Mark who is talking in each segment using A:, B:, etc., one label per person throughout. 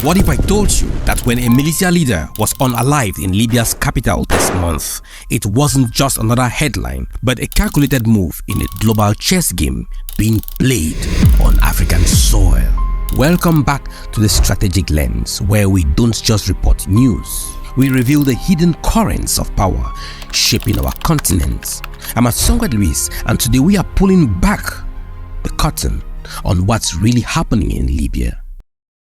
A: What if I told you that when a militia leader was unalived in Libya's capital this month, it wasn't just another headline, but a calculated move in a global chess game being played on African soil? Welcome back to the Strategic Lens, where we don't just report news. We reveal the hidden currents of power shaping our continent. I'm Asongwa Luis, and today we are pulling back the curtain on what's really happening in Libya.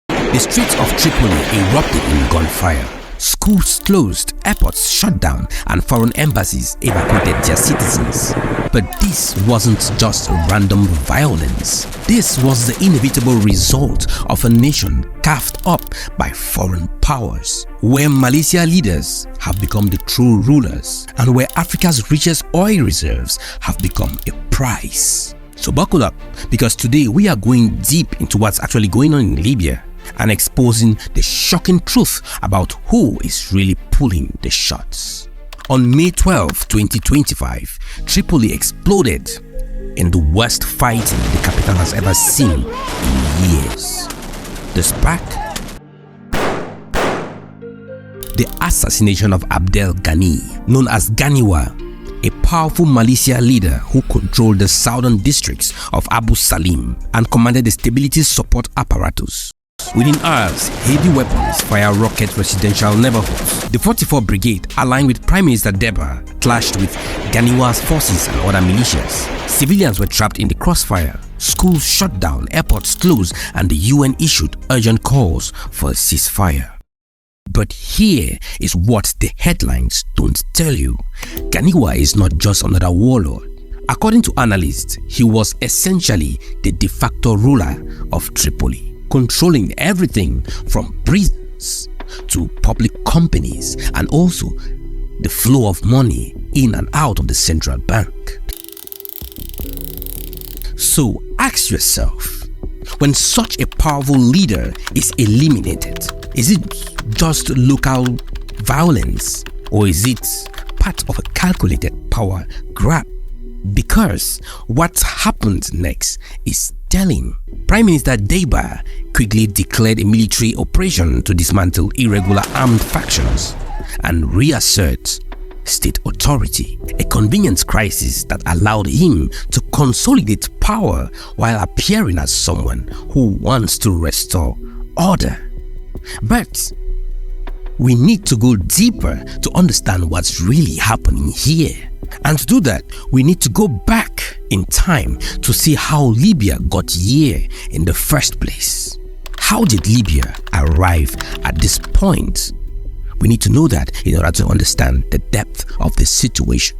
A: The streets of Tripoli erupted in gunfire. Schools closed, airports shut down, and foreign embassies evacuated their citizens. But this wasn't just random violence. This was the inevitable result of a nation carved up by foreign powers, where militia leaders have become the true rulers, and where Africa's richest oil reserves have become a prize. So buckle up, because today we are going deep into what's actually going on in Libya and exposing the shocking truth about who is really pulling the shots. On May 12, 2025, Tripoli exploded in the worst fighting the capital has ever seen in years. The spark? The assassination of Abdel Ghani, known as Ganiwa, a powerful militia leader who controlled the southern districts of Abu Salim and commanded the stability support apparatus. Within hours, heavy weapons fire rocket residential neighborhoods. The 44th Brigade, aligned with Prime Minister Deba, clashed with Ganiwa's forces and other militias. Civilians were trapped in the crossfire. Schools shut down, airports closed, and the UN issued urgent calls for a ceasefire. But here is what the headlines don't tell you. Ganiwa is not just another warlord. According to analysts, he was essentially the de facto ruler of Tripoli, controlling everything from prisons to public companies and also the flow of money in and out of the central bank. So ask yourself, when such a powerful leader is eliminated, is it just local violence, or is it part of a calculated power grab? Because what happened next is telling. Prime Minister Deba quickly declared a military operation to dismantle irregular armed factions and reassert state authority, a convenience crisis that allowed him to consolidate power while appearing as someone who wants to restore order. But we need to go deeper to understand what's really happening here. And to do that, we need to go back in time to see how Libya got here in the first place. How did Libya arrive at this point? We need to know that in order to understand the depth of the situation.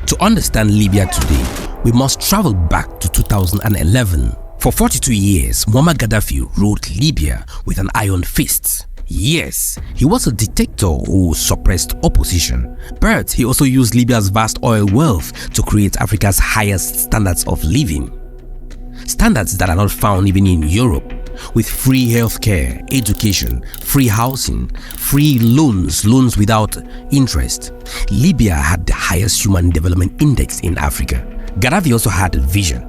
A: To understand Libya today, we must travel back to 2011. For 42 years, Muammar Gaddafi ruled Libya with an iron fist. Yes, he was a dictator who suppressed opposition, but he also used Libya's vast oil wealth to create Africa's highest standards of living. Standards that are not found even in Europe, with free healthcare, education, free housing, free loans without interest. Libya had the highest human development index in Africa. Gaddafi also had a vision: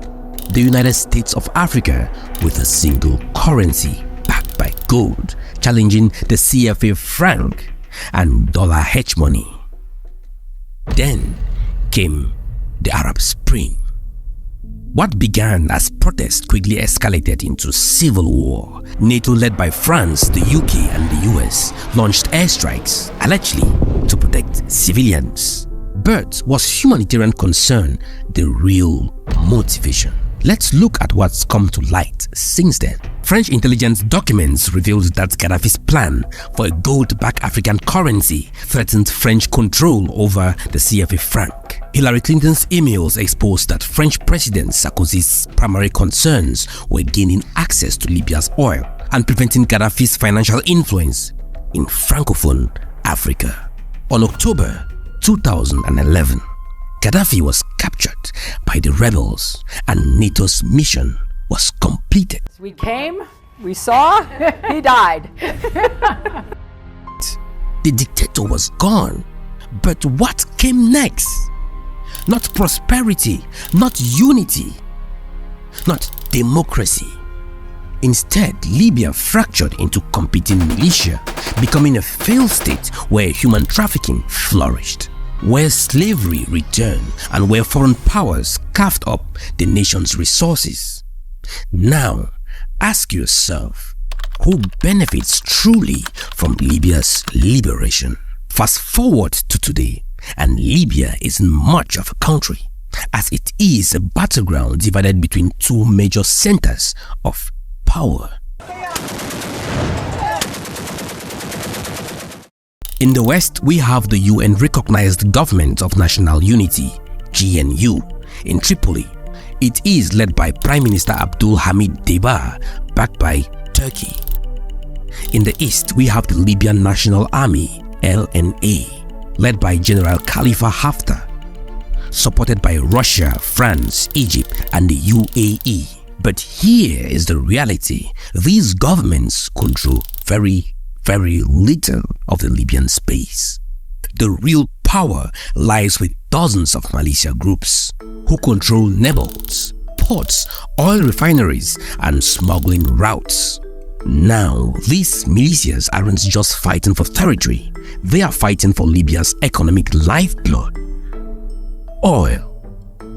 A: the United States of Africa with a single currency backed by gold, challenging the CFA franc and dollar hegemony. Then came the Arab Spring. What began as protest quickly escalated into civil war. NATO, led by France, the UK and the US, launched airstrikes, allegedly to protect civilians. But was humanitarian concern the real motivation? Let's look at what's come to light since then. French intelligence documents revealed that Gaddafi's plan for a gold-backed African currency threatened French control over the CFA franc. Hillary Clinton's emails exposed that French President Sarkozy's primary concerns were gaining access to Libya's oil and preventing Gaddafi's financial influence in Francophone Africa. On October 2011, Gaddafi was captured by the rebels and NATO's mission was completed.
B: We came, we saw, he died.
A: The dictator was gone, but what came next? Not prosperity, not unity, not democracy. Instead, Libya fractured into competing militia, becoming a failed state where human trafficking flourished, where slavery returned, and where foreign powers carved up the nation's resources. Now, ask yourself, who benefits truly from Libya's liberation? Fast forward to today, and Libya isn't much of a country, as it is a battleground divided between two major centers of power. In the West, we have the UN-recognized Government of National Unity, GNU, in Tripoli. It is led by Prime Minister Abdul Hamid Deba, backed by Turkey. In the East, we have the Libyan National Army, LNA, led by General Khalifa Haftar, supported by Russia, France, Egypt, and the UAE. But here is the reality. These governments control very little of the Libyan space. The real power lies with dozens of militia groups who control neighborhoods, ports, oil refineries, and smuggling routes. Now, these militias aren't just fighting for territory, they are fighting for Libya's economic lifeblood: oil.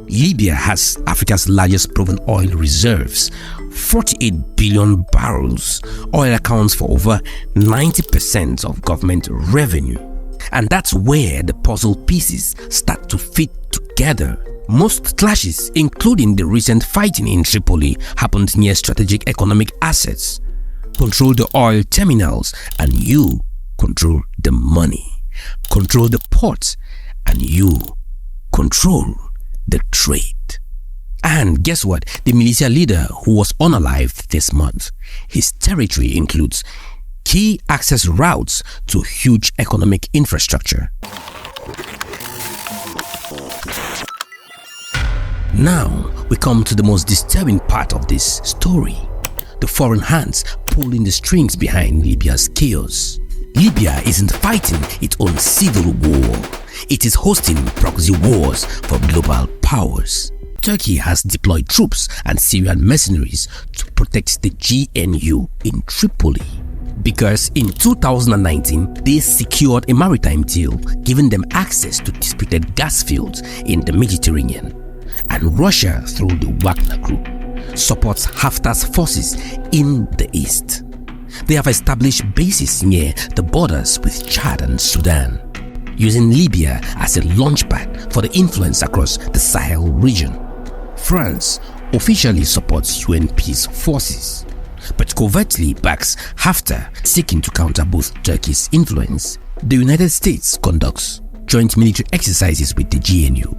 A: Libya has Africa's largest proven oil reserves, 48 billion barrels. Oil accounts for over 90% of government revenue. And that's where the puzzle pieces start to fit together. Most clashes, including the recent fighting in Tripoli, happened near strategic economic assets. Control the oil terminals and you control the money. Control the port and you control the trade. And guess what? The militia leader who was unalived this month, his territory includes key access routes to huge economic infrastructure. Now we come to the most disturbing part of this story: the foreign hands pulling the strings behind Libya's chaos. Libya isn't fighting its own civil war. It is hosting proxy wars for global powers. Turkey has deployed troops and Syrian mercenaries to protect the GNU in Tripoli, because in 2019 they secured a maritime deal giving them access to disputed gas fields in the Mediterranean. And Russia, through the Wagner Group, supports Haftar's forces in the east. They have established bases near the borders with Chad and Sudan, using Libya as a launchpad for the influence across the Sahel region. France officially supports UN peace forces, but covertly backs Haftar, seeking to counter both Turkey's influence. The United States conducts joint military exercises with the GNU,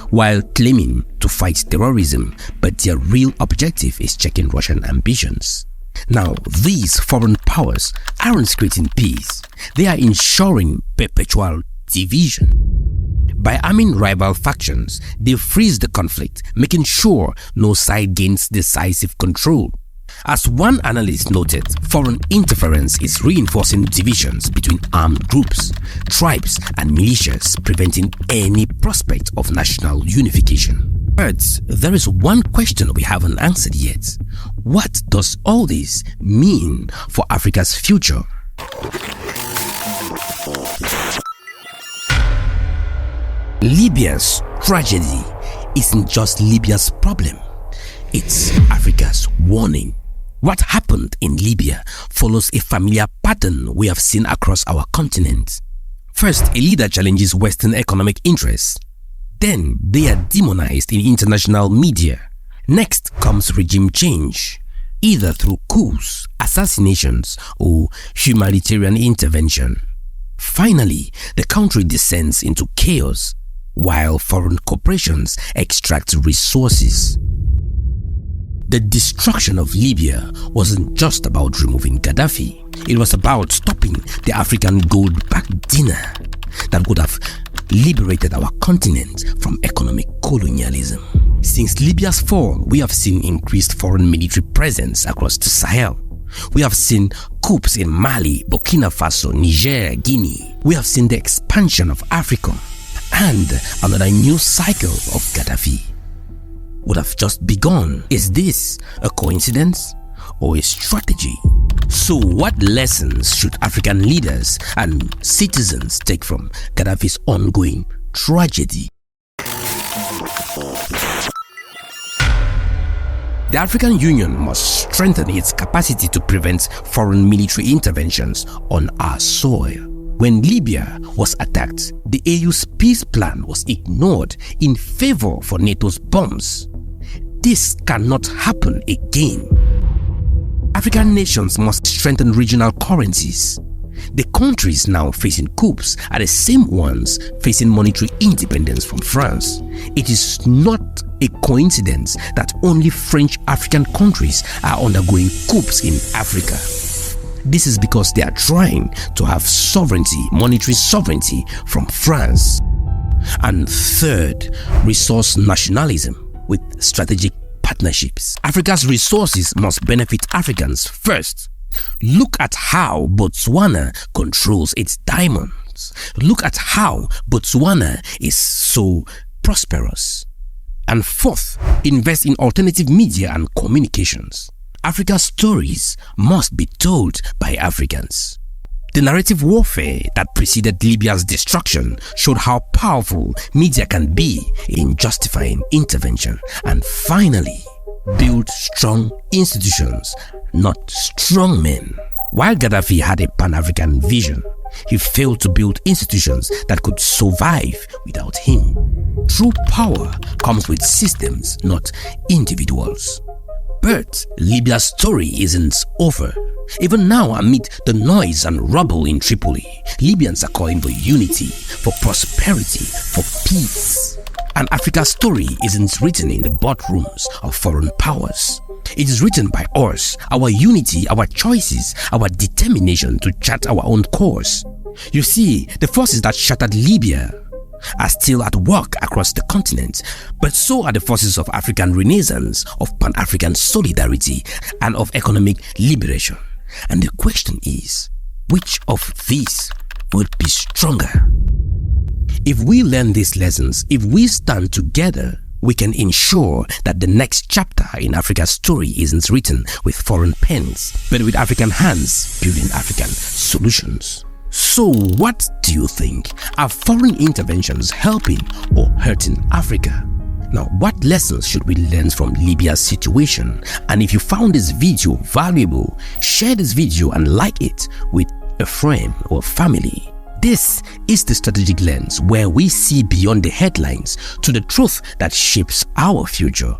A: while claiming to fight terrorism, but their real objective is checking Russian ambitions. Now, these foreign powers aren't creating peace, they are ensuring perpetual division. By arming rival factions, they freeze the conflict, making sure no side gains decisive control. As one analyst noted, foreign interference is reinforcing divisions between armed groups, tribes, and militias, preventing any prospect of national unification. But there is one question we haven't answered yet. What does all this mean for Africa's future? Libya's tragedy isn't just Libya's problem, it's Africa's warning. What happened in Libya follows a familiar pattern we have seen across our continent. First, a leader challenges Western economic interests. Then, they are demonized in international media. Next comes regime change, either through coups, assassinations, or humanitarian intervention. Finally, the country descends into chaos, while foreign corporations extract resources. The destruction of Libya wasn't just about removing Gaddafi. It was about stopping the African gold-backed dinner that would have liberated our continent from economic colonialism. Since Libya's fall, we have seen increased foreign military presence across the Sahel. We have seen coups in Mali, Burkina Faso, Niger, Guinea. We have seen the expansion of Africa and another new cycle of Gaddafi. would have just begun. Is this a coincidence or a strategy? So what lessons should African leaders and citizens take from Gaddafi's ongoing tragedy? The African Union must strengthen its capacity to prevent foreign military interventions on our soil. When Libya was attacked, the AU's peace plan was ignored in favor for NATO's bombs. This cannot happen again. African nations must strengthen regional currencies. The countries now facing coups are the same ones facing monetary independence from France. It is not a coincidence that only French African countries are undergoing coups in Africa. This is because they are trying to have sovereignty, monetary sovereignty from France. And third, resource nationalism with strategic partnerships. Africa's resources must benefit Africans first. Look at how Botswana controls its diamonds. Look at how Botswana is so prosperous. And fourth, invest in alternative media and communications. Africa's stories must be told by Africans. The narrative warfare that preceded Libya's destruction showed how powerful media can be in justifying intervention. And finally, build strong institutions, not strong men. While Gaddafi had a Pan-African vision, he failed to build institutions that could survive without him. True power comes with systems, not individuals. But Libya's story isn't over. Even now, amid the noise and rubble in Tripoli, Libyans are calling for unity, for prosperity, for peace. And Africa's story isn't written in the boardrooms of foreign powers. It is written by us, our unity, our choices, our determination to chart our own course. You see, the forces that shattered Libya are still at work across the continent, but so are the forces of African renaissance, of Pan-African solidarity, and of economic liberation. And the question is, which of these would be stronger? If we learn these lessons, if we stand together, we can ensure that the next chapter in Africa's story isn't written with foreign pens, but with African hands building African solutions. So what do you think? Are foreign interventions helping or hurting Africa? Now, what lessons should we learn from Libya's situation? And if you found this video valuable, share this video and like it with a friend or family. This is the strategic lens where we see beyond the headlines to the truth that shapes our future.